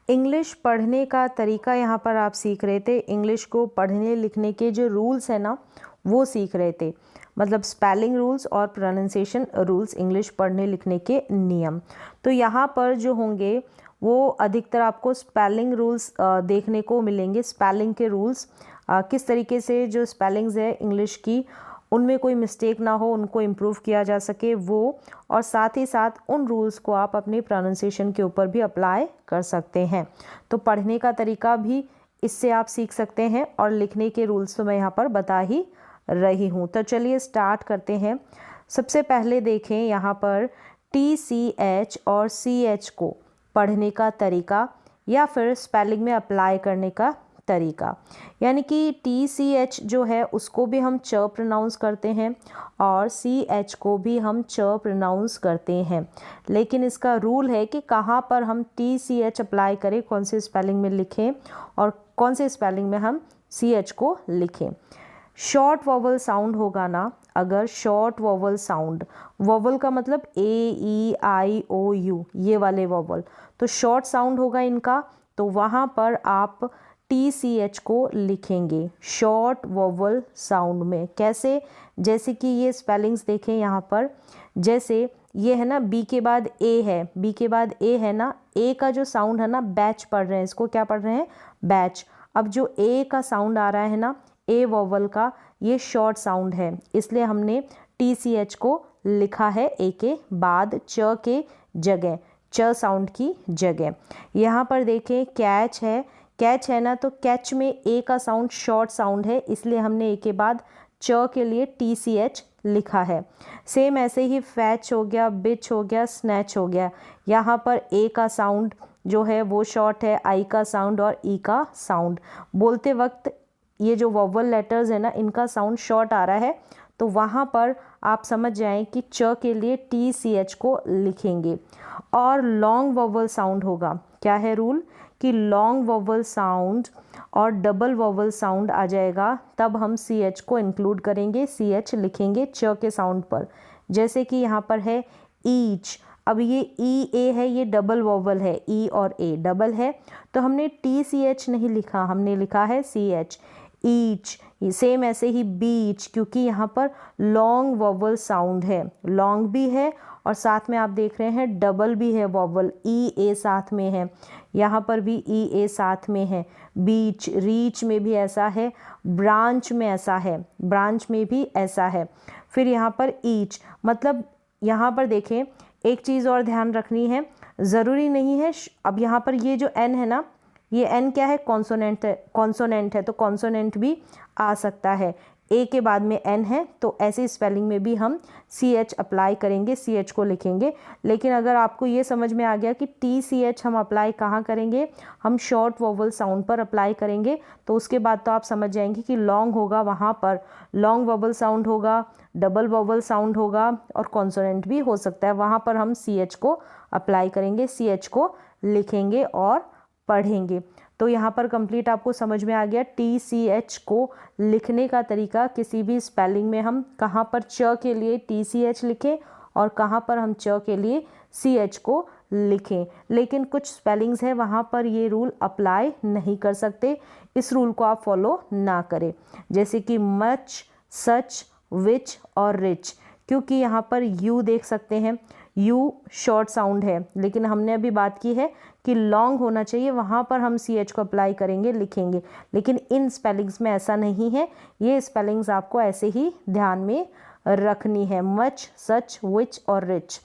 English पढ़ने का तरीका यहाँ पर आप सीख रहे थे। इंग्लिश को पढ़ने लिखने के जो रूल्स हैं ना, वो सीख रहे थे। मतलब स्पेलिंग रूल्स और प्रोनाउंसिएशन रूल्स, इंग्लिश पढ़ने लिखने के नियम। तो यहाँ पर जो होंगे वो अधिकतर आपको स्पेलिंग रूल्स देखने को मिलेंगे। स्पेलिंग के रूल्स, किस तरीके से जो स्पेलिंग्स है इंग्लिश की, उनमें कोई मिस्टेक ना हो, उनको इम्प्रूव किया जा सके वो, और साथ ही साथ उन रूल्स को आप अपने प्रोनाउंसिएशन के ऊपर भी अप्लाई कर सकते हैं। तो पढ़ने का तरीका भी इससे आप सीख सकते हैं, और लिखने के रूल्स तो मैं यहाँ पर बता ही रही हूँ। तो चलिए स्टार्ट करते हैं। सबसे पहले देखें यहाँ पर TCH और CH को पढ़ने का तरीका या फिर स्पेलिंग में अप्लाई करने का तरीका। यानी कि TCH जो है उसको भी हम च प्रोनाउंस करते हैं और CH को भी हम च प्रोनाउंस करते हैं, लेकिन इसका रूल है कि कहाँ पर हम TCH अप्लाई करें, कौन से स्पेलिंग में लिखें और कौन से स्पेलिंग में हम CH को लिखें। शॉर्ट वॉवल साउंड होगा ना, अगर शॉर्ट वॉवल साउंड, वॉवल का मतलब AEIOU, ये वाले वॉवल, तो शॉर्ट साउंड होगा इनका, तो वहाँ पर आप TCH को लिखेंगे शॉर्ट वॉवल साउंड में। कैसे? जैसे कि ये स्पेलिंग्स देखें यहाँ पर, जैसे ये है ना, B के बाद A है, B के बाद A है ना, A का जो साउंड है ना, बैच पढ़ रहे हैं, इसको क्या पढ़ रहे हैं? बैच। अब जो A का साउंड आ रहा है ना, A वॉवल का, ये शॉर्ट साउंड है, इसलिए हमने TCH को लिखा है A के बाद च के जगह, च साउंड की जगह। यहाँ पर देखें कैच है, कैच है ना, तो कैच में ए का साउंड शॉर्ट साउंड है, इसलिए हमने ए के बाद च के लिए TCH लिखा है। सेम ऐसे ही फैच हो गया, बिच हो गया, स्नैच हो गया। यहाँ पर ए का साउंड जो है वो शॉर्ट है, आई का साउंड और ई का साउंड बोलते वक्त ये जो वॉवल लेटर्स है ना, इनका साउंड शॉर्ट आ रहा है, तो वहाँ पर आप समझ जाएं कि च के लिए TCH को लिखेंगे। और लॉन्ग वॉवल साउंड होगा, क्या है रूल कि लॉन्ग वॉवल साउंड और डबल वॉवल साउंड आ जाएगा, तब हम CH को इंक्लूड करेंगे, CH लिखेंगे च के साउंड पर। जैसे कि यहाँ पर है ईच, अब ये EA है, ये डबल वॉवल है, E और A डबल है, तो हमने TCH नहीं लिखा, हमने लिखा है CH, ईच। सेम ऐसे ही बीच, क्योंकि यहाँ पर लॉन्ग वॉवल साउंड है, लॉन्ग भी है और साथ में आप देख रहे हैं डबल भी है वॉवल, EA साथ में है, यहाँ पर भी EA साथ में है। बीच, रीच में भी ऐसा है, ब्रांच में ऐसा है, ब्रांच में भी ऐसा है। फिर यहाँ पर ईच, मतलब यहाँ पर देखें एक चीज़ और ध्यान रखनी है, ज़रूरी नहीं है, अब यहाँ पर ये जो N है ना, ये N क्या है? कॉन्सोनेंट है, कॉन्सोनेंट है, तो कॉन्सोनेंट भी आ सकता है। ए के बाद में N है, तो ऐसी स्पेलिंग में भी हम CH अप्लाई करेंगे, CH को लिखेंगे। लेकिन अगर आपको ये समझ में आ गया कि TCH हम अप्लाई कहाँ करेंगे, हम शॉर्ट वॉवल साउंड पर अप्लाई करेंगे, तो उसके बाद तो आप समझ जाएंगे कि लॉन्ग होगा, वहाँ पर लॉन्ग वॉवल साउंड होगा, डबल वॉवल साउंड होगा और कॉन्सोनेंट भी हो सकता है, वहाँ पर हम CH को अप्लाई करेंगे, CH को लिखेंगे और पढ़ेंगे। तो यहाँ पर कंप्लीट आपको समझ में आ गया TCH को लिखने का तरीका। किसी भी स्पेलिंग में हम कहाँ पर च के लिए TCH लिखें और कहाँ पर हम च के लिए CH को लिखें। लेकिन कुछ स्पेलिंग्स हैं वहाँ पर ये रूल अप्लाई नहीं कर सकते, इस रूल को आप फॉलो ना करें। जैसे कि मच, सच, विच और रिच, क्योंकि यहाँ पर यू देख सकते हैं, यू शॉर्ट साउंड है, लेकिन हमने अभी बात की है कि लॉन्ग होना चाहिए, वहाँ पर हम CH को अप्लाई करेंगे, लिखेंगे। लेकिन इन स्पेलिंग्स में ऐसा नहीं है, ये स्पेलिंग्स आपको ऐसे ही ध्यान में रखनी है, मच, सच, विच और रिच।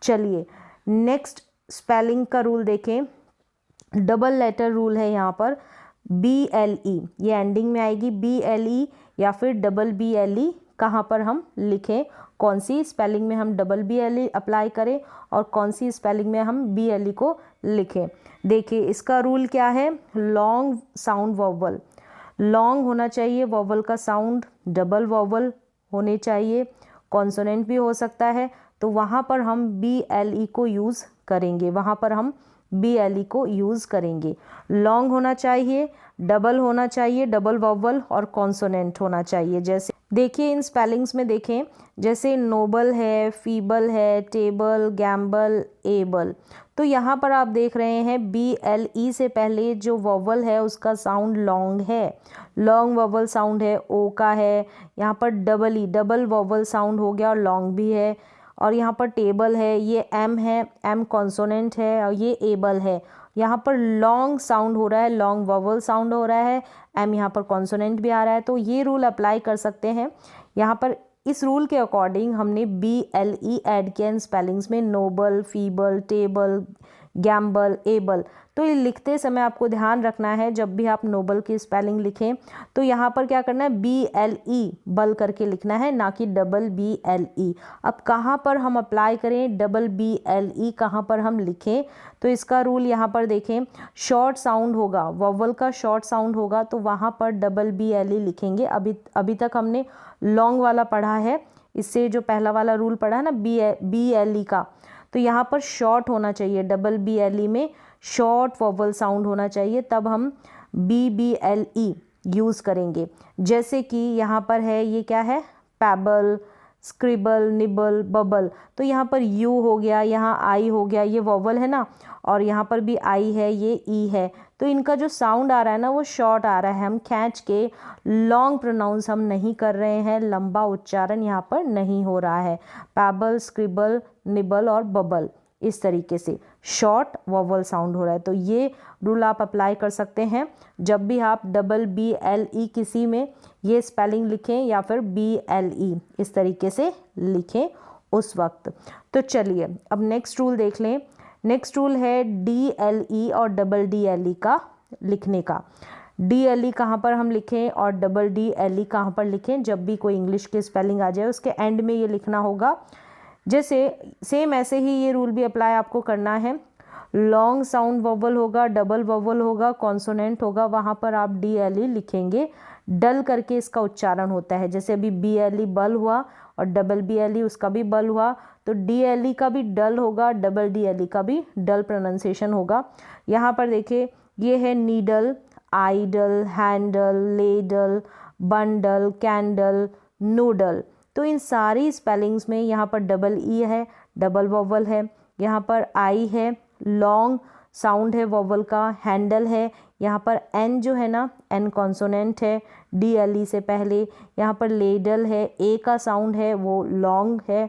चलिए नेक्स्ट स्पेलिंग का रूल देखें, डबल लेटर रूल है यहाँ पर, BLE, ये एंडिंग में आएगी BLE या फिर BBLE, कहाँ पर हम लिखें, कौन सी स्पेलिंग में हम BBLE अप्लाई करें और कौन सी स्पेलिंग में हम BLE को लिखें। देखिए इसका रूल क्या है, लॉन्ग साउंड वॉवल, लॉन्ग होना चाहिए वॉवल का साउंड, डबल वॉवल होने चाहिए, कॉन्सोनेंट भी हो सकता है, तो वहाँ पर हम BLE को यूज़ करेंगे, वहाँ पर हम BLE को यूज़ करेंगे। लॉन्ग होना चाहिए, डबल होना चाहिए, डबल वॉवल और कॉन्सोनेंट होना चाहिए। जैसे देखिए इन स्पेलिंग्स में देखें, जैसे नोबल है, फीबल है, टेबल, गैम्बल, एबल। तो यहाँ पर आप देख रहे हैं BLE से पहले जो वॉवल है उसका साउंड लॉन्ग है, लॉन्ग वॉवल साउंड है, ओ का है। यहाँ पर double E, double vowel sound हो गया और लॉन्ग भी है। और यहाँ पर टेबल है, ये M है, M कॉन्सोनेंट है, और ये एबल है। यहाँ पर लॉन्ग साउंड हो रहा है, लॉन्ग वॉवल साउंड हो रहा है, M यहाँ पर कॉन्सोनेंट भी आ रहा है। तो ये रूल अप्लाई कर सकते हैं यहाँ पर। इस रूल के अकॉर्डिंग हमने BLE ऐड किया इन स्पेलिंग्स में, noble, feeble, table, gamble, able. तो ये लिखते समय आपको ध्यान रखना है, जब भी आप नोबल की स्पेलिंग लिखें तो यहाँ पर क्या करना है, BLE बल करके लिखना है, ना कि डबल BLE। अब कहाँ पर हम अप्लाई करें डबल BLE, कहाँ पर हम लिखें? तो इसका रूल यहाँ पर देखें, शॉर्ट साउंड होगा, वॉवल का शॉर्ट साउंड होगा तो वहाँ पर डबल BLE लिखेंगे। अभी तक हमने लॉन्ग वाला पढ़ा है, इससे जो पहला वाला रूल पढ़ा है ना BLE का, तो यहाँ पर शॉर्ट होना चाहिए, डबल BLE में शॉर्ट वॉवल साउंड होना चाहिए, तब हम BBLE यूज़ करेंगे। जैसे कि यहाँ पर है, ये क्या है, पैबल, स्क्रिबल, निबल, बबल। तो यहाँ पर U हो गया, यहाँ I हो गया, ये वॉवल है ना, और यहाँ पर भी I है, ये E है। तो इनका जो साउंड आ रहा है ना वो शॉर्ट आ रहा है, हम खींच के लॉन्ग प्रोनाउंस हम नहीं कर रहे हैं, लंबा उच्चारण यहाँ पर नहीं हो रहा है। पैबल, स्क्रिबल, निबल और बबल, इस तरीके से शॉर्ट वॉवल साउंड हो रहा है। तो ये रूल आप अप्लाई कर सकते हैं जब भी आप डबल BLE किसी में ये स्पेलिंग लिखें या फिर BLE इस तरीके से लिखें उस वक्त। तो चलिए अब नेक्स्ट रूल देख लें। नेक्स्ट रूल है DLE और डबल DLE का लिखने का। DLE कहाँ पर हम लिखें और डबल DLE कहाँ पर लिखें? जब भी कोई इंग्लिश की स्पेलिंग आ जाए उसके एंड में ये लिखना होगा। जैसे सेम ऐसे ही ये रूल भी अप्लाई आपको करना है। लॉन्ग साउंड वॉवल होगा, डबल वॉवल होगा, कॉन्सोनेंट होगा, वहाँ पर आप DLE लिखेंगे। डल करके इसका उच्चारण होता है, जैसे अभी BLE बल हुआ और डबल BLE उसका भी बल हुआ, तो DLE का भी डल होगा, डबल DLE का भी डल प्रोनाउंसिएशन होगा। यहाँ पर देखिए ये है needle, idle, handle, ladle, bundle, candle, noodle. तो इन सारी स्पेलिंग्स में यहाँ पर डबल E है, डबल वॉवल है, यहाँ पर I है, लॉन्ग साउंड है वॉवल का, हैंडल है, यहाँ पर N जो है ना N कॉन्सोनेंट है DLE से पहले, यहाँ पर लेडल है, A का साउंड है वो लॉन्ग है,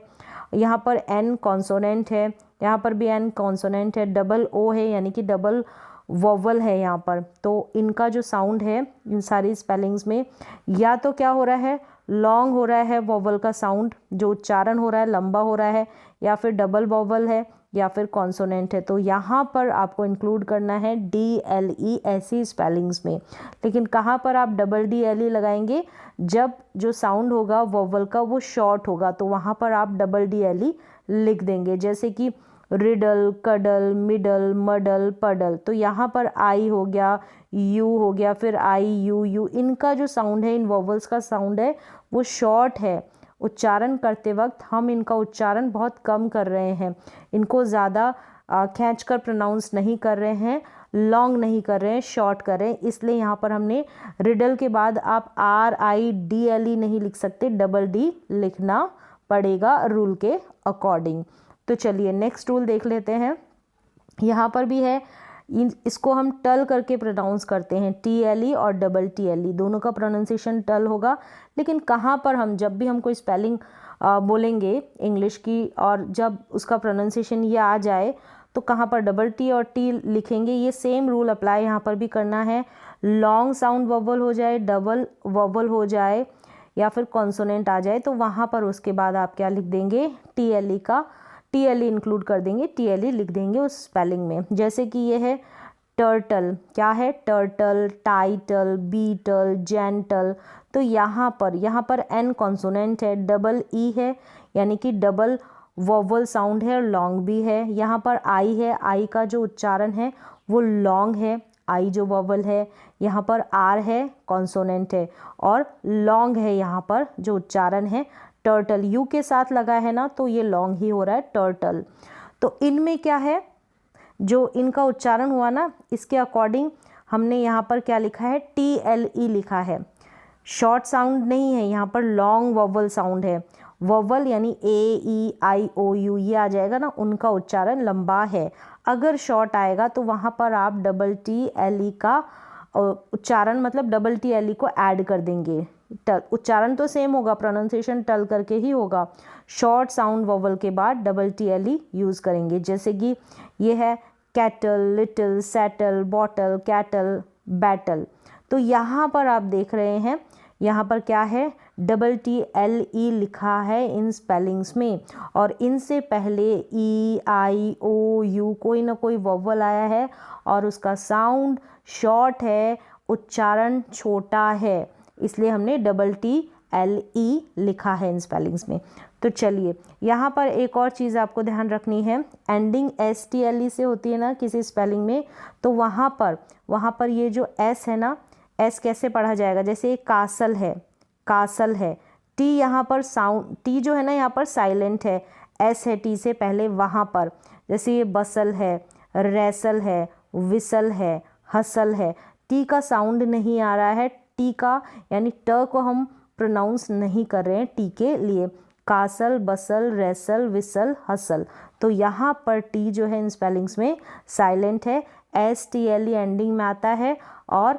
यहाँ पर N कॉन्सोनेंट है, यहाँ पर भी N कॉन्सोनेंट है, डबल O है यानी कि डबल वॉवल है यहाँ पर। तो इनका जो साउंड है इन सारी स्पेलिंग्स में या तो क्या हो रहा है, लॉन्ग हो रहा है वॉवल का साउंड, जो उच्चारण हो रहा है लंबा हो रहा है, या फिर डबल वॉवल है या फिर कॉन्सोनेंट है। तो यहाँ पर आपको इंक्लूड करना है DLE ऐसी स्पेलिंग्स में। लेकिन कहाँ पर आप डबल DLE लगाएंगे? जब जो साउंड होगा वॉवल का वो शॉर्ट होगा, तो वहाँ पर आप डबल DLE लिख देंगे। जैसे कि रिडल, कडल, मिडल, मडल, पडल। तो यहाँ पर I हो गया, U हो गया, फिर IU, इनका जो साउंड है, इन वॉवल्स का साउंड है वो शॉर्ट है। उच्चारण करते वक्त हम इनका उच्चारण बहुत कम कर रहे हैं, इनको ज़्यादा खींच कर प्रोनाउंस नहीं कर रहे हैं, लॉन्ग नहीं कर रहे हैं, शॉर्ट कर रहे हैं। इसलिए यहाँ पर हमने रिडल के बाद आप RIDLE नहीं लिख सकते, डबल D लिखना पड़ेगा रूल के अकॉर्डिंग। तो चलिए नेक्स्ट रूल देख लेते हैं। यहाँ पर भी है, इसको हम टल करके प्रोनाउंस करते हैं, TLE और डबल TLE दोनों का प्रोनाउंसिएशन टल होगा। लेकिन कहाँ पर हम जब भी हम कोई स्पेलिंग बोलेंगे इंग्लिश की और जब उसका प्रोनाउंसिएशन ये आ जाए तो कहाँ पर डबल T और T लिखेंगे। ये सेम रूल अप्लाई यहाँ पर भी करना है। लॉन्ग साउंड वॉवल हो जाए, डबल वॉवल हो जाए या फिर कॉन्सोनेंट आ जाए तो वहाँ पर उसके बाद आप क्या लिख देंगे, TLE का TLE इंक्लूड कर देंगे, TLE लिख देंगे उस स्पेलिंग में। जैसे कि ये है टर्टल, क्या है, टर्टल, टाइटल, बीटल, जेंटल। तो यहाँ पर N कॉन्सोनेंट है, डबल E है यानी कि डबल वॉवल साउंड है और लॉन्ग भी है। यहाँ पर I है, I का जो उच्चारण है वो लॉन्ग है, I जो वॉवल है। यहाँ पर R है, कॉन्सोनेंट है और लॉन्ग है यहाँ पर जो उच्चारण है। टर्टल U के साथ लगा है ना तो ये लॉन्ग ही हो रहा है, टर्टल। तो इनमें क्या है, जो इनका उच्चारण हुआ ना, इसके अकॉर्डिंग हमने यहाँ पर क्या लिखा है, TLE लिखा है। शॉर्ट साउंड नहीं है, यहाँ पर लॉन्ग वोवल साउंड है। वोवल यानी AEIOU ये आ जाएगा ना, उनका उच्चारण लंबा है। अगर शॉर्ट आएगा तो वहाँ पर आप TTLE का उच्चारण मतलब TTLE को ऐड कर देंगे। उच्चारण तो सेम होगा, प्रोनाउंसिएशन टल करके ही होगा। शॉर्ट साउंड वोवल के बाद TTLE यूज़ करेंगे। जैसे कि ये है cattle, little, settle, bottle, cattle, battle. तो यहाँ पर आप देख रहे हैं, यहाँ पर क्या है, TTLE लिखा है इन स्पेलिंग्स में, और इनसे पहले EIOU कोई ना कोई वोवल आया है और उसका साउंड शॉर्ट है, उच्चारण छोटा है, इसलिए हमने TTLE लिखा है इन स्पेलिंग्स में। तो चलिए, यहाँ पर एक और चीज़ आपको ध्यान रखनी है, एंडिंग STLE से होती है ना किसी स्पेलिंग में, तो वहाँ पर ये जो S है ना, S कैसे पढ़ा जाएगा, जैसे कासल है, कासल है, T यहाँ पर साउंड, T जो है ना यहाँ पर साइलेंट है, S है T से पहले वहाँ पर। जैसे ये बसल है, रैसल है, विसल है, हसल है, T का साउंड नहीं आ रहा है, T का यानी ट को हम प्रोनाउंस नहीं कर रहे हैं T के लिए। कासल, बसल, रैसल, विसल, हसल, तो यहाँ पर T जो है इन स्पेलिंग्स में साइलेंट है, STLE एंडिंग में आता है और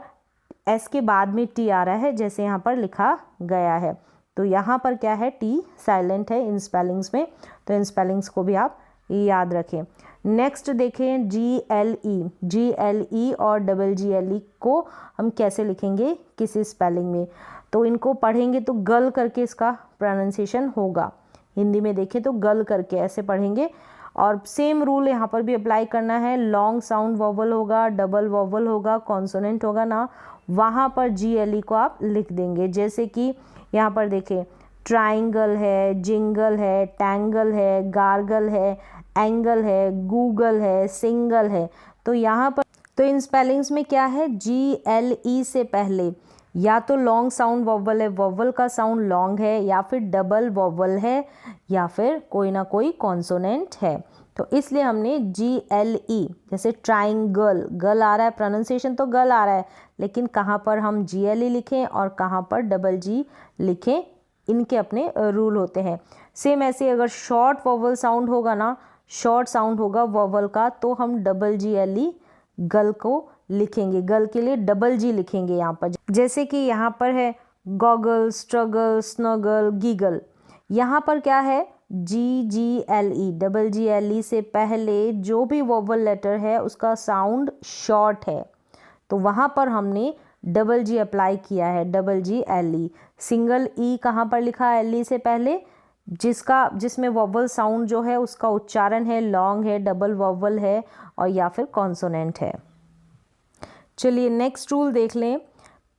S के बाद में T आ रहा है, जैसे यहाँ पर लिखा गया है। तो यहाँ पर क्या है, T साइलेंट है इन स्पेलिंग्स में, तो इन स्पेलिंग्स को भी आप याद रखें। नेक्स्ट देखें GLE और GGLE को हम कैसे लिखेंगे किसी स्पेलिंग में। तो इनको पढ़ेंगे तो गल करके इसका प्रोनाउंसिएशन होगा। हिंदी में देखें तो गल करके ऐसे पढ़ेंगे, और सेम रूल यहाँ पर भी अप्लाई करना है। लॉन्ग साउंड वोवल होगा, डबल वोवल होगा, कॉन्सोनेंट होगा ना, वहाँ पर GLE को आप लिख देंगे। जैसे कि यहाँ पर देखें, ट्राइंगल है, जिंगल है, टैंगल है, गार्गल है, एंगल है, गूगल है, सिंगल है। तो यहाँ पर तो इन स्पेलिंग्स में क्या है, GLE से पहले या तो लॉन्ग साउंड वोवल है, वोवल का साउंड लॉन्ग है, या फिर डबल वोवल है, या फिर कोई ना कोई कॉन्सोनेंट है। तो इसलिए हमने GLE, जैसे ट्राइंगल, गल आ रहा है, प्रोनाउंसिएशन तो गल आ रहा है, लेकिन कहाँ पर हम GLE लिखें और कहाँ पर DG लिखें, इनके अपने रूल होते हैं। सेम ऐसे अगर शॉर्ट वोवल साउंड होगा ना, शॉर्ट साउंड होगा वोवल का, तो हम GGLE गल को लिखेंगे, गल के लिए DG लिखेंगे यहाँ पर। जैसे कि यहाँ पर है गॉगल, स्ट्रगल, स्नगल, गीगल, यहाँ पर क्या है, GGLE से पहले जो भी वोवल लेटर है उसका साउंड शॉर्ट है, तो वहाँ पर हमने DG अप्लाई किया है, GGLE। सिंगल E कहाँ पर लिखा है, LE से पहले, जिसमें वोवल साउंड जो है उसका उच्चारण है लॉन्ग है, डबल वोवल है, और या फिर कॉन्सोनेंट है। चलिए नेक्स्ट रूल देख लें,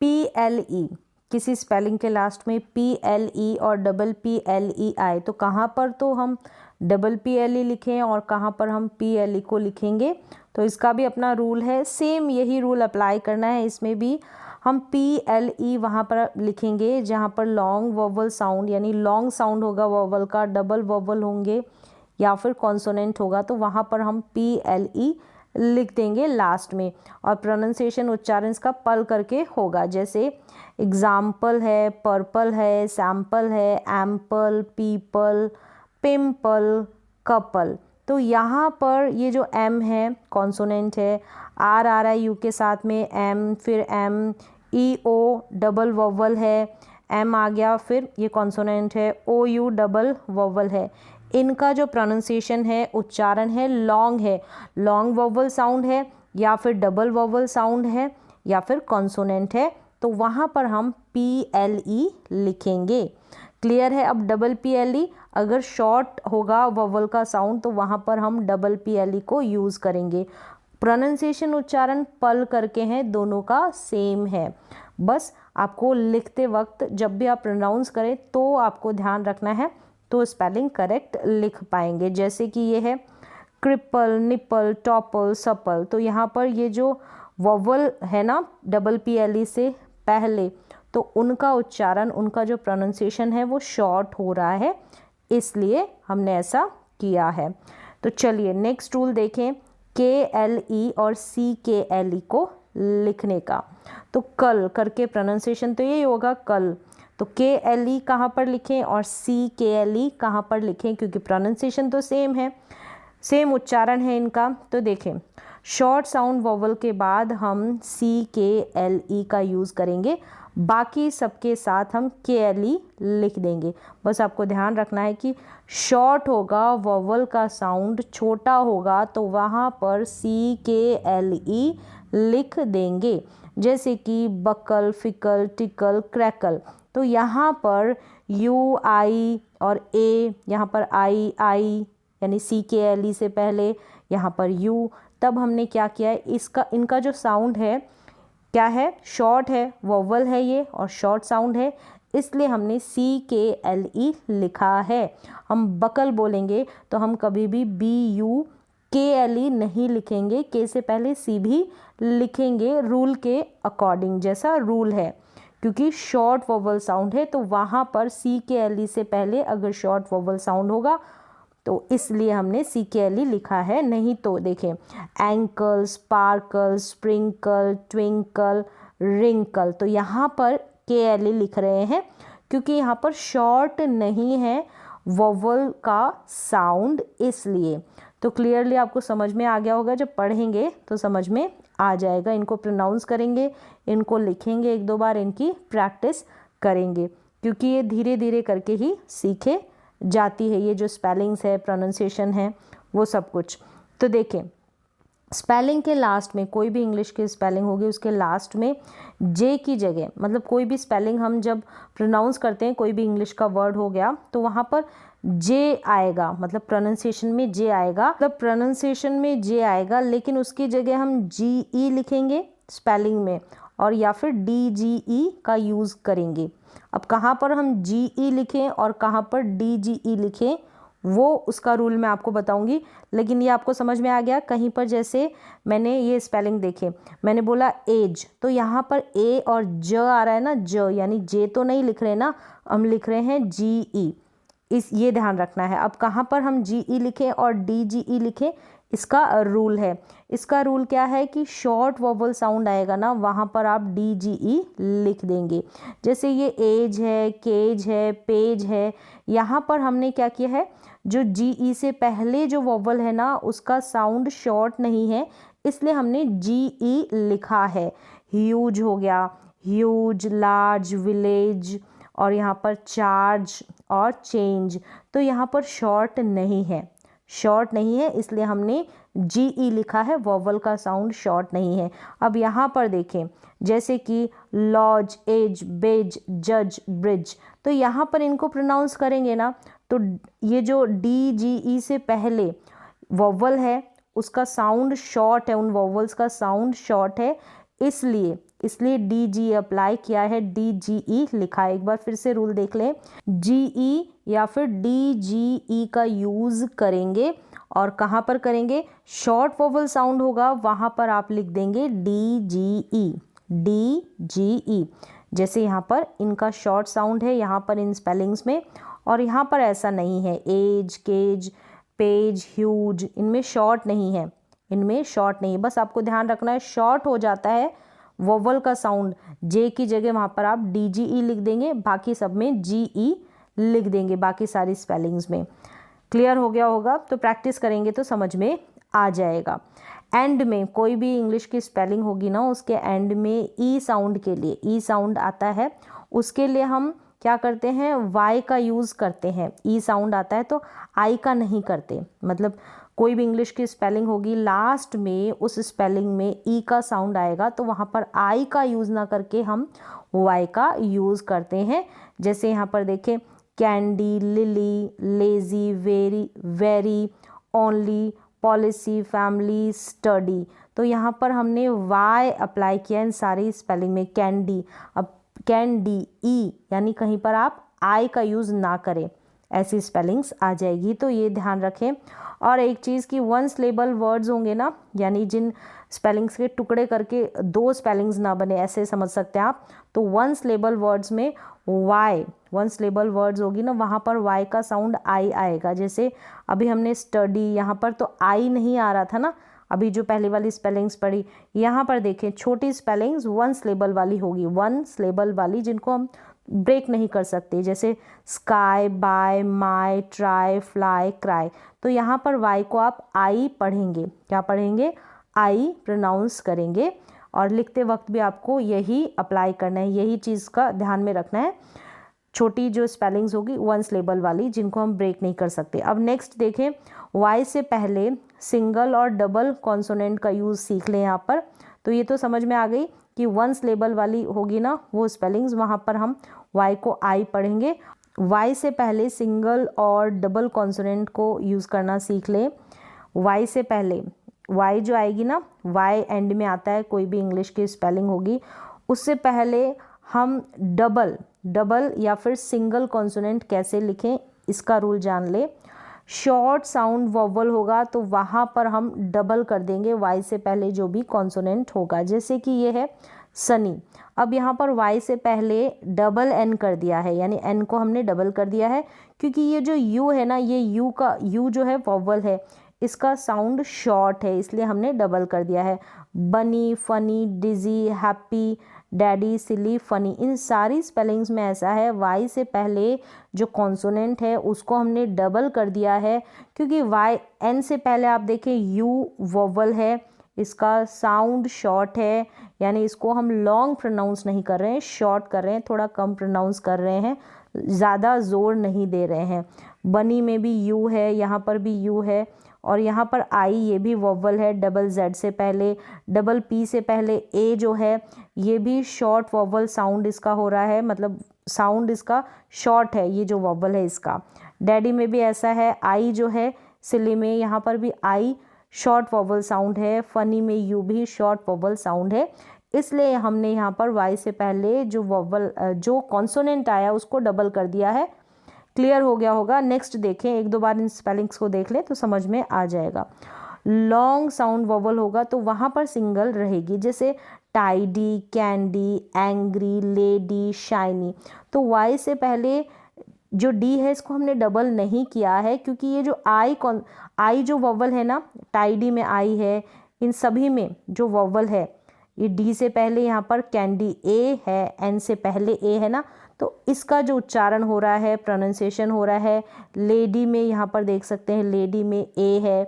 PLE, किसी स्पेलिंग के लास्ट में PLE और PPLE आए तो कहाँ पर तो हम PPLE लिखें और कहाँ पर हम PLE को लिखेंगे, तो इसका भी अपना रूल है। सेम यही रूल अप्लाई करना है, इसमें भी हम PLE वहाँ पर लिखेंगे जहाँ पर लॉन्ग वोवल साउंड यानी लॉन्ग साउंड होगा वोवल का, डबल वोवल होंगे या फिर कॉन्सोनेंट होगा, तो वहाँ पर हम PLE लिख देंगे लास्ट में, और प्रोनाउंसिएशन उच्चारण इसका पल करके होगा। जैसे एग्जाम्पल है, पर्पल है, सैम्पल है, एम्पल, पीपल, पिम्पल, कपल। तो यहाँ पर ये जो M है कॉन्सोनेंट है, R आ रहा है U के साथ में, M, फिर M, EO डबल वोवल है, M आ गया, फिर ये कॉन्सोनेंट है, OU डबल वोवल है। इनका जो प्रोनाउंसिएशन है, उच्चारण है, लॉन्ग है, लॉन्ग वोवल साउंड है, या फिर डबल वोवल साउंड है, या फिर कॉन्सोनेंट है, तो वहाँ पर हम PLE लिखेंगे। क्लियर है। अब PPLE अगर शॉर्ट होगा वोवल का साउंड तो वहाँ पर हम PPLE को यूज़ करेंगे। प्रोनाउंसिएशन उच्चारण पल करके हैं, दोनों का सेम है। बस आपको लिखते वक्त जब भी आप प्रोनाउंस करें तो आपको ध्यान रखना है, तो स्पेलिंग करेक्ट लिख पाएंगे। जैसे कि ये है क्रिपल, निपल, टॉपल, सपल, तो यहाँ पर ये जो वोवल है ना PPLE से पहले, तो उनका उच्चारण, उनका जो प्रोनाउंसिएशन है वो शॉर्ट हो रहा है, इसलिए हमने ऐसा किया है। तो चलिए नेक्स्ट रूल देखें, KLE और CKLE को लिखने का। तो कल करके प्रोनाउंसिएशन तो यही होगा कल। तो KLE कहाँ पर लिखें और CKLE कहाँ पर लिखें, क्योंकि प्रोनाउंसिएशन तो सेम है, सेम उच्चारण है इनका। तो देखें, शॉर्ट साउंड वोवल के बाद हम CKLE का यूज़ करेंगे, बाकी सबके साथ हम KLE लिख देंगे। बस आपको ध्यान रखना है कि शॉर्ट होगा, वोवल का साउंड छोटा होगा तो वहाँ पर CKLE लिख देंगे। जैसे कि बकल, फिकल, टिकल, क्रैकल। तो यहाँ पर U, I और A, यहाँ पर I यानी CKLE से पहले यहाँ पर U। तब हमने क्या किया है, इनका जो साउंड है क्या है, शॉर्ट है, वोवल है ये और शॉर्ट साउंड है, इसलिए हमने CKLE लिखा है। हम बकल बोलेंगे तो हम कभी भी BUKLE नहीं लिखेंगे, के से पहले C भी लिखेंगे रूल के अकॉर्डिंग, जैसा रूल है, क्योंकि शॉर्ट वोवल साउंड है तो वहाँ पर CKLE से पहले अगर शॉर्ट वोवल साउंड होगा तो इसलिए हमने CKLE लिखा है। नहीं तो देखें, ankle, sparkle, sprinkle, twinkle, wrinkle, तो यहाँ पर KLE लिख रहे हैं क्योंकि यहाँ पर शॉर्ट नहीं है वोवल का साउंड, इसलिए। तो क्लियरली आपको समझ में आ गया होगा, जब पढ़ेंगे तो समझ में आ जाएगा। इनको प्रोनाउंस करेंगे, इनको लिखेंगे, एक दो बार इनकी प्रैक्टिस करेंगे, क्योंकि ये धीरे धीरे करके ही सीखे जाती है, ये जो स्पेलिंग्स है, प्रोनाउंसिएशन है, वो सब कुछ। तो देखें, स्पेलिंग के लास्ट में कोई भी इंग्लिश की स्पेलिंग होगी उसके लास्ट में जे की जगह, मतलब कोई भी स्पेलिंग हम जब प्रोनाउंस करते हैं, कोई भी इंग्लिश का वर्ड हो गया तो वहाँ पर जे आएगा, मतलब प्रोनाउंसिएशन में जे आएगा, मतलब प्रोनाउंसिएशन में जे आएगा, लेकिन उसकी जगह हम GE लिखेंगे स्पेलिंग में, और या फिर DGE का यूज़ करेंगे। अब कहाँ पर हम GE लिखें और कहाँ पर DGE लिखें वो उसका रूल मैं आपको बताऊंगी, लेकिन ये आपको समझ में आ गया। कहीं पर जैसे मैंने ये स्पेलिंग देखे, मैंने बोला एज, तो यहाँ पर A और ज आ रहा है ना, ज, यानी जे तो नहीं लिख रहे ना, हम लिख रहे हैं GE, ये ध्यान रखना है। अब कहाँ पर हम GE लिखें और DGE लिखें, इसका रूल है। इसका रूल क्या है कि शॉर्ट वोवल साउंड आएगा ना, वहाँ पर आप DGE लिख देंगे। जैसे ये एज है, केज है, पेज है, यहाँ पर हमने क्या किया है, जो GE से पहले जो वोवल है ना उसका साउंड शॉर्ट नहीं है, इसलिए हमने GE लिखा है। ह्यूज हो गया, ह्यूज, लार्ज, विलेज, और यहाँ पर चार्ज और चेंज, तो यहाँ पर शॉर्ट नहीं है, शॉर्ट नहीं है, इसलिए हमने GE लिखा है, वोवल का साउंड शॉर्ट नहीं है। अब यहाँ पर देखें, जैसे कि लॉज, एज, बेज, जज, ब्रिज, तो यहाँ पर इनको प्रोनाउंस करेंगे ना, तो ये जो DGE से पहले वोवल है उसका साउंड शॉर्ट है, उन वोवल्स का साउंड शॉर्ट है, इसलिए DGE अप्लाई किया है, DGE लिखा है। एक बार फिर से रूल देख लें, GE या फिर DGE का यूज़ करेंगे, और कहाँ पर करेंगे, शॉर्ट वोवल साउंड होगा वहाँ पर आप लिख देंगे DGE। जैसे यहाँ पर इनका शॉर्ट साउंड है यहाँ पर इन स्पेलिंग्स में, और यहाँ पर ऐसा नहीं है, एज, केज, पेज, ह्यूज, इनमें शॉर्ट नहीं है, इनमें शॉर्ट नहीं है। बस आपको ध्यान रखना है, शॉर्ट हो जाता है वोवल का साउंड, जे की जगह वहाँ पर आप DGE लिख देंगे, बाकी सब में GE लिख देंगे, बाकी सारी स्पेलिंग्स में। क्लियर हो गया होगा, तो प्रैक्टिस करेंगे तो समझ में आ जाएगा। एंड में कोई भी इंग्लिश की स्पेलिंग होगी ना, उसके एंड में ई साउंड के लिए ई साउंड आता है, उसके लिए हम क्या करते हैं, वाई का यूज़ करते हैं। ई साउंड आता है तो आई का नहीं करते, मतलब कोई भी इंग्लिश की स्पेलिंग होगी लास्ट में उस स्पेलिंग में ई का साउंड आएगा तो वहाँ पर आई का यूज़ ना करके हम वाई का यूज़ करते हैं। जैसे यहाँ पर देखें, candy, lily, lazy, very, only, policy, family, study, तो यहाँ पर हमने वाई अप्लाई किया इन सारी स्पेलिंग में, कैंडी। अब कैंडी, ई, यानी कहीं पर आप आई का यूज़ ना करें, ऐसी स्पेलिंग्स आ जाएगी, तो ये ध्यान रखें। और एक चीज़ की वन सिलेबल वर्ड्स होंगे ना, यानी जिन स्पेलिंग्स के टुकड़े करके दो स्पेलिंग्स ना बने, ऐसे समझ सकते हैं आप, तो वन सिलेबल वर्ड्स में वाई, वन सिलेबल वर्ड्स होगी ना, वहाँ पर वाई का साउंड आई आएगा। जैसे अभी हमने स्टडी, यहाँ पर तो आई नहीं आ रहा था ना, अभी जो पहले वाली स्पेलिंग्स पढ़ी, यहाँ पर देखें छोटी स्पेलिंग्स वन सिलेबल वाली होगी, वन सिलेबल वाली जिनको हम ब्रेक नहीं कर सकते, जैसे स्काई, बाय, माई, ट्राई, फ्लाई, क्राई। तो यहाँ पर वाई को आप आई पढ़ेंगे, क्या पढ़ेंगे, आई प्रोनाउंस करेंगे, और लिखते वक्त भी आपको यही अप्लाई करना है, यही चीज़ का ध्यान में रखना है। छोटी जो स्पेलिंग्स होगी वन सिलेबल वाली जिनको हम ब्रेक नहीं कर सकते। अब नेक्स्ट देखें, वाई से पहले सिंगल और डबल कॉन्सोनेंट का यूज़ सीख लें यहाँ पर। तो ये तो समझ में आ गई कि वन सिलेबल वाली होगी ना वो स्पेलिंग्स, वहाँ पर हम वाई को आई पढ़ेंगे। वाई से पहले सिंगल और डबल कॉन्सोनेंट को यूज़ करना सीख लें। वाई से पहले वाई जो आएगी ना, वाई एंड में आता है, कोई भी इंग्लिश की स्पेलिंग होगी, उससे पहले हम डबल या फिर सिंगल कॉन्सोनेंट कैसे लिखें इसका रूल जान ले। शॉर्ट साउंड वोवल होगा तो वहाँ पर हम डबल कर देंगे वाई से पहले जो भी कॉन्सोनेंट होगा, जैसे कि ये है सनी। अब यहाँ पर वाई से पहले डबल एन कर दिया है, यानी एन को हमने डबल कर दिया है, क्योंकि ये जो यू है ना, ये यू जो है वोवल है, इसका साउंड शॉर्ट है, इसलिए हमने डबल कर दिया है। बनी, फनी, डिजी, हैप्पी, डैडी, सिली, फनी, इन सारी स्पेलिंग्स में ऐसा है, वाई से पहले जो कॉन्सोनेंट है उसको हमने डबल कर दिया है, क्योंकि वाई एन से पहले आप देखें यू वोवल है, इसका साउंड शॉर्ट है, यानी इसको हम लॉन्ग प्रोनाउंस नहीं कर रहे हैं, शॉर्ट कर रहे हैं, थोड़ा कम प्रोनाउंस कर रहे हैं, ज़्यादा जोर नहीं दे रहे हैं। बनी में भी यू है, यहाँ पर भी यू है, और यहाँ पर आई ये भी वोवल है, डबल जेड से पहले, डबल पी से पहले ए जो है ये भी शॉर्ट वोवल साउंड इसका हो रहा है, मतलब साउंड इसका शॉर्ट है, ये जो वोवल है इसका। डैडी में भी ऐसा है, आई जो है सिली में, यहाँ पर भी आई शॉर्ट वोवल साउंड है, फनी में यू भी शॉर्ट वोवल साउंड है, इसलिए हमने यहाँ पर वाई से पहले जो वोवल जो कॉन्सोनेंट आया उसको डबल कर दिया है। क्लियर हो गया होगा। नेक्स्ट देखें, एक दो बार इन स्पेलिंग्स को देख लें तो समझ में आ जाएगा। लॉन्ग साउंड वोवल होगा तो वहाँ पर सिंगल रहेगी, जैसे tidy, candy, angry, lady, shiny. तो वाई से पहले जो डी है इसको हमने डबल नहीं किया है, क्योंकि ये जो आई जो वोवल है ना, टाइडी में आई है, इन सभी में जो वोवल है ये डी से पहले यहाँ पर कैंडी ए है, एन से पहले ए है ना, तो इसका जो उच्चारण हो रहा है, प्रोनाउंसिएशन हो रहा है। लेडी में यहाँ पर देख सकते हैं लेडी में ए है,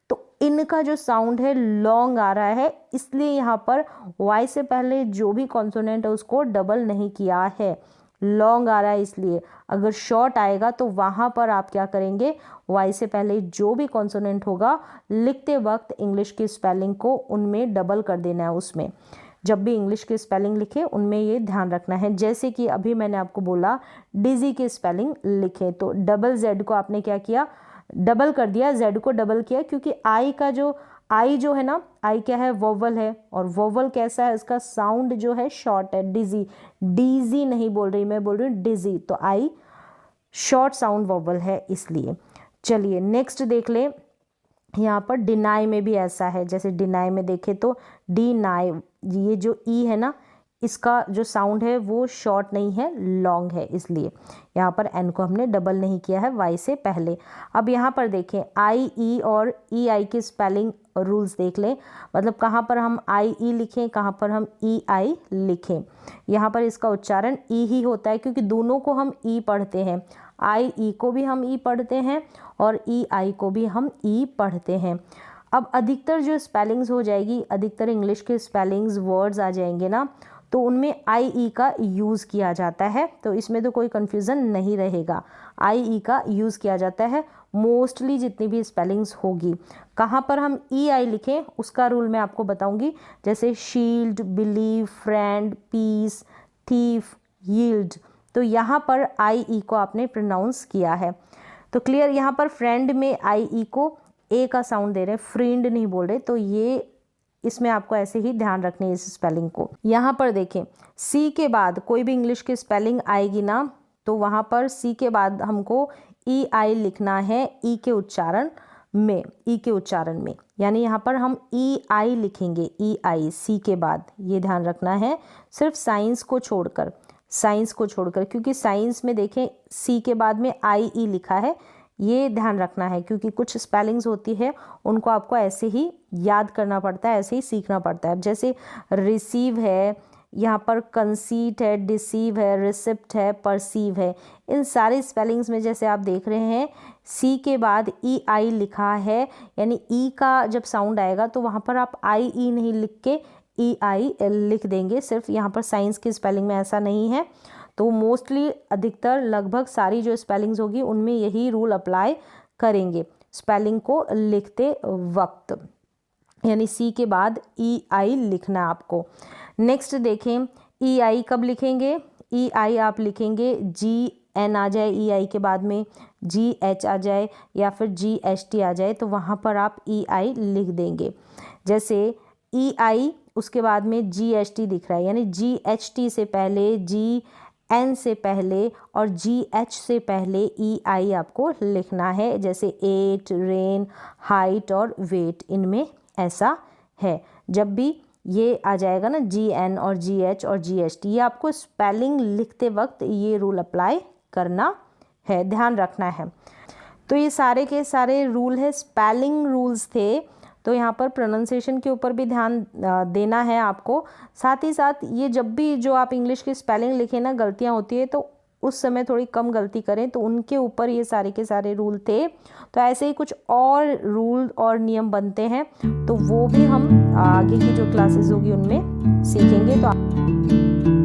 तो इनका जो साउंड है लॉन्ग आ रहा है, इसलिए यहाँ पर वाई से पहले जो भी कॉन्सोनेंट है उसको डबल नहीं किया है, लॉन्ग आ रहा है इसलिए। अगर शॉर्ट आएगा तो वहाँ पर आप क्या करेंगे, वाई से पहले जो भी कॉन्सोनेंट होगा लिखते वक्त इंग्लिश की स्पेलिंग को उनमें डबल कर देना है। उसमें जब भी इंग्लिश की स्पेलिंग लिखे उनमें ये ध्यान रखना है। जैसे कि अभी मैंने आपको बोला डिजी की स्पेलिंग लिखे तो डबल जेड को आपने क्या किया, डबल कर दिया, जेड को डबल किया, क्योंकि आई जो है ना, आई क्या है, वोवल है, और वोवल कैसा है, इसका साउंड जो है शॉर्ट है, डिजी, डीजी नहीं बोल रही मैं, बोल रही हूँ डिजी, तो आई शॉर्ट साउंड वोवल है इसलिए। चलिए नेक्स्ट देख ले, यहाँ पर डिनाई में भी ऐसा है, जैसे डिनाई में देखें तो डिनाई, ये जो ई है ना इसका जो साउंड है वो शॉर्ट नहीं है, लॉन्ग है, इसलिए यहाँ पर एन को हमने डबल नहीं किया है वाई से पहले। अब यहाँ पर देखें आई ई और ई आई की स्पेलिंग रूल्स देख लें, मतलब कहाँ पर हम आई ई लिखें, कहाँ पर हम ई आई लिखें। यहाँ पर इसका उच्चारण ई ही होता है, क्योंकि दोनों को हम ई पढ़ते हैं, आई ई को भी हम ई पढ़ते हैं और ई आई को भी हम ई पढ़ते हैं। अब अधिकतर जो स्पेलिंग्स हो जाएगी, अधिकतर इंग्लिश के स्पेलिंग्स वर्ड्स आ जाएंगे ना, तो उनमें आई ई का यूज़ किया जाता है, तो इसमें तो कोई कन्फ्यूज़न नहीं रहेगा, आई ई का यूज़ किया जाता है मोस्टली जितनी भी स्पेलिंग्स होगी। कहाँ पर हम ई आई लिखें उसका रूल मैं आपको बताऊंगी, जैसे shield, believe, friend, peace, thief, yield, तो यहाँ पर आई ई को आपने प्रोनाउंस किया है। तो क्लियर, यहाँ पर फ्रेंड में आई ई को ए का साउंड दे रहे हैं, फ्रेंड नहीं बोल रहे, तो ये इसमें आपको ऐसे ही ध्यान रखनी है इस स्पेलिंग को। यहाँ पर देखें सी के बाद कोई भी इंग्लिश की स्पेलिंग आएगी ना, तो वहाँ पर सी के बाद हमको ई आई लिखना है, ई के उच्चारण में, यानी यहाँ पर हम ई आई लिखेंगे, ई आई सी के बाद, ये ध्यान रखना है, सिर्फ साइंस को छोड़कर, क्योंकि साइंस में देखें सी के बाद में आई ई लिखा है, ये ध्यान रखना है, क्योंकि कुछ स्पेलिंग्स होती है उनको आपको ऐसे ही याद करना पड़ता है, ऐसे ही सीखना पड़ता है। जैसे रिसीव है, यहाँ पर कंसीट है, डिसीव है, रिसिप्ट है, परसीव है। इन सारे स्पेलिंग्स में जैसे आप देख रहे हैं सी के बाद ई आई लिखा है, यानी ई का जब साउंड आएगा तो वहाँ पर आप आई ई नहीं लिख के ई आई लिख देंगे। सिर्फ यहाँ पर साइंस की स्पेलिंग में ऐसा नहीं है। तो मोस्टली अधिकतर लगभग सारी जो स्पेलिंग्स होगी उनमें यही रूल अप्लाई करेंगे स्पेलिंग को लिखते वक्त, यानी सी के बाद ई आई लिखना आपको। नेक्स्ट देखें, ई आई कब लिखेंगे? ई आई आप लिखेंगे जी एन आ जाए ई आई के बाद में, जी एच आ जाए या फिर जी एच टी आ जाए, तो वहाँ पर आप ई आई लिख देंगे। जैसे ई आई उसके बाद में जी एच टी दिख रहा है, यानी जी एच टी से पहले, जी एन से पहले और जी एच से पहले ई आई आपको लिखना है। जैसे एट, रेन, हाइट और वेट, इनमें ऐसा है। जब भी ये आ जाएगा ना जी एन और जी एच और जी एच टी, ये आपको स्पेलिंग लिखते वक्त ये रूल अप्लाई करना है, ध्यान रखना है। तो ये सारे के सारे रूल है, स्पेलिंग रूल्स थे। तो यहाँ पर प्रोनाउंसिएशन के ऊपर भी ध्यान देना है आपको। साथ ही साथ ये जब भी जो आप इंग्लिश की स्पेलिंग लिखें ना, गलतियाँ होती है तो उस समय थोड़ी कम गलती करें, तो उनके ऊपर ये सारे के सारे रूल थे। तो ऐसे ही कुछ और रूल और नियम बनते हैं, तो वो भी हम आगे की जो क्लासेस होगी उनमें सीखेंगे। तो